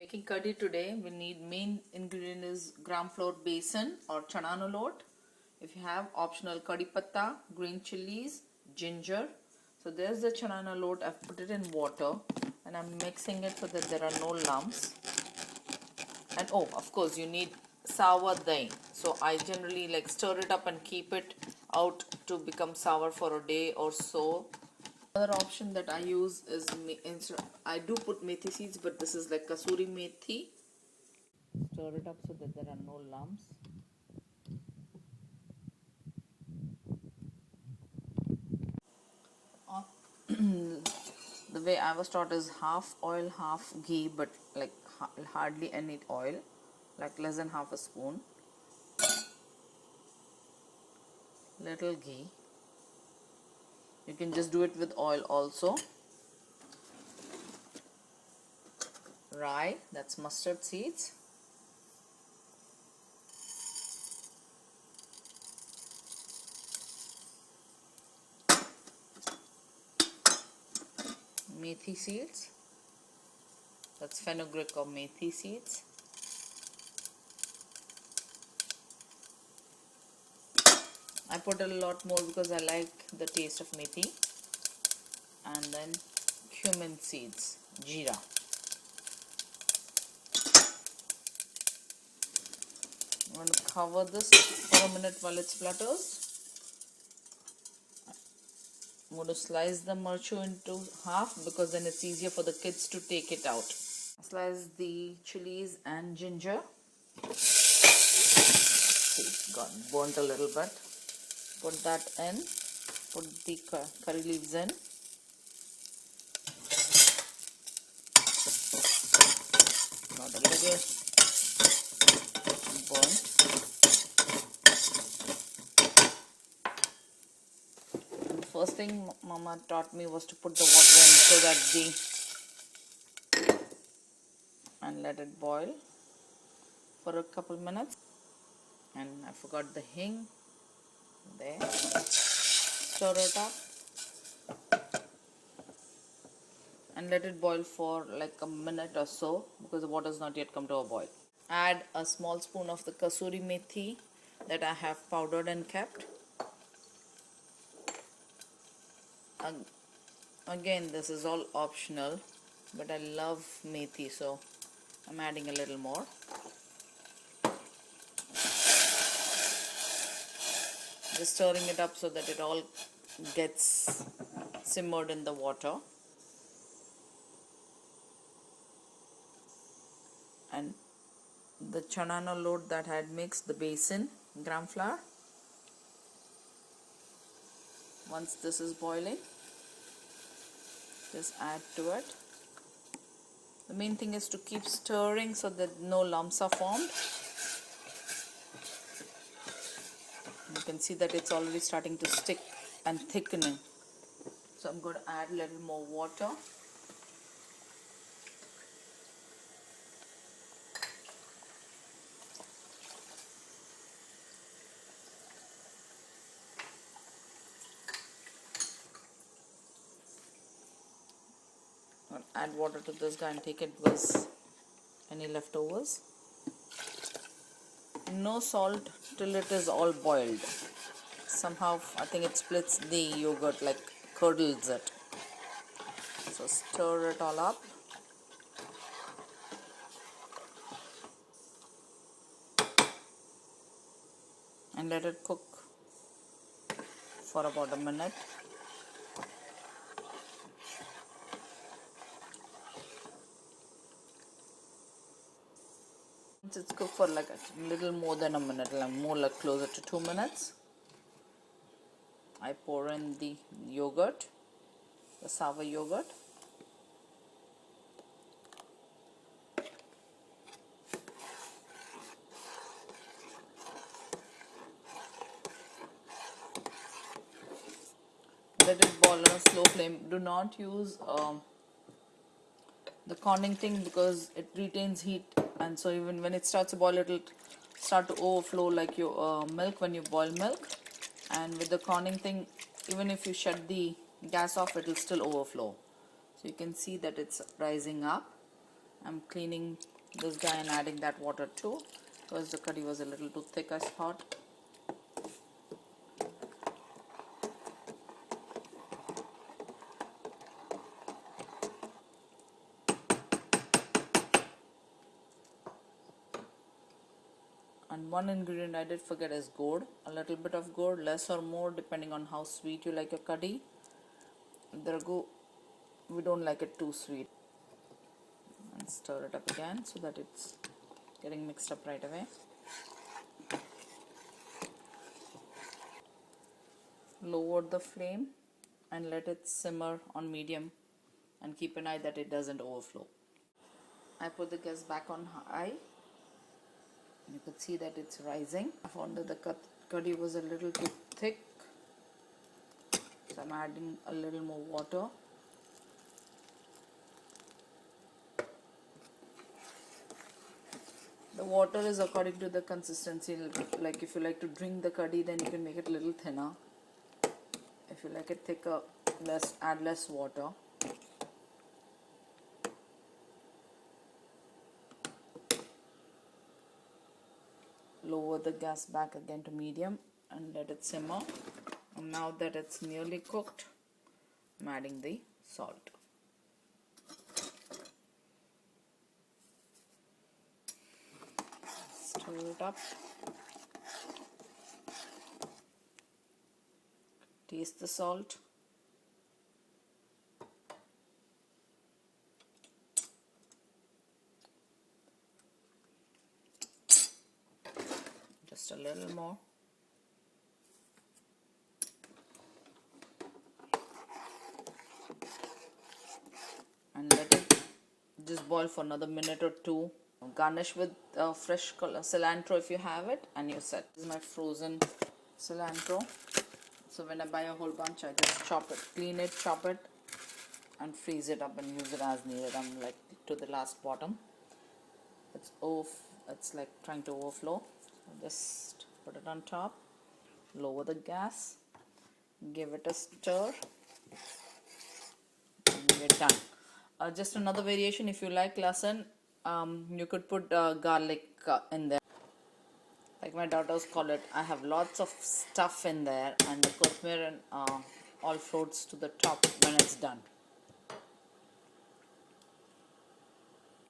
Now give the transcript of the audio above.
Making curry today, we need main ingredient is gram flour besan or chana load. If you have optional curry patta, green chilies, ginger. So there's the chana load. I've put it in water and I'm mixing it so that there are no lumps. And oh, of course you need sour dahi. So I generally like stir it up and keep it out to become sour for a day or so. Another option that I use is I do put methi seeds, but this is like kasuri methi. Stir it up so that there are no lumps. The way I was taught is half oil, half ghee, but like hardly any oil, like less than half a spoon. Little ghee. You can just do it with oil also. Rye, that's mustard seeds. Methi seeds, that's fenugreek or methi seeds. I put a lot more because I like the taste of methi. And then cumin seeds, jeera. I'm going to cover this for a minute while it splutters. I'm going to slice the marchu into half because then it's easier for the kids to take it out. Slice the chilies and ginger. See, it got burnt a little bit. Put that in. Put the curry leaves in. Got a little burnt. First thing Mama taught me was to put the water in so that and let it boil for a couple minutes. And I forgot the hing there. Stir it up and let it boil for like a minute or so because the water has not yet come to a boil. Add a small spoon of the kasuri methi that I have powdered and kept. Again, this is all optional, but I love methi, so I'm adding a little more. Just stirring it up so that it all gets simmered in the water. And the chana load that I had mixed, the besan, gram flour. Once this is boiling, just add to it. The main thing is to keep stirring so that no lumps are formed. You can see that it's already starting to stick and thickening. So I'm going to add a little more water. I'll add water to this guy and take it with any leftovers. No salt till it is all boiled. Somehow I think it splits the yogurt, like curdles it. So stir it all up. And let it cook for about a minute. Once it's cooked for like a little more than a minute, like more like closer to 2 minutes, I pour in the yogurt, the sour yogurt. Let it boil on a slow flame. Do not use the corning thing because it retains heat, and so even when it starts to boil, it will start to overflow like your milk when you boil milk. And with the corning thing, even if you shut the gas off, it will still overflow. So you can see that it's rising up. I'm cleaning this guy and adding that water too, because the curry was a little too thick, I thought. And one ingredient I did forget is gourd. A little bit of gourd, less or more depending on how sweet you like your curry. We don't like it too sweet. And stir it up again so that it's getting mixed up right away. Lower the flame and let it simmer on medium, and keep an eye that it doesn't overflow. I put the gas back on high. You could see that it's rising. I found that the curry was a little too thick, so I'm adding a little more water. The water is according to the consistency. Like if you like to drink the curry, then you can make it a little thinner. If you like it thicker, add less water. Lower the gas back again to medium and let it simmer. And now that it's nearly cooked, I'm adding the salt. Stir it up. Taste the salt. Just a little more. And let it just boil for another minute or two. Garnish with fresh cilantro if you have it, and you're set. This is my frozen cilantro. So when I buy a whole bunch, I just chop it, clean it, chop it, and freeze it up and use it as needed. I'm like to the last bottom. It's like trying to overflow. So just put it on top. Lower the gas. Give it a stir. And we're done. Just another variation, if you like lasan, you could put garlic in there. Like my daughters call it, I have lots of stuff in there, and the kothmir and all floats to the top when it's done.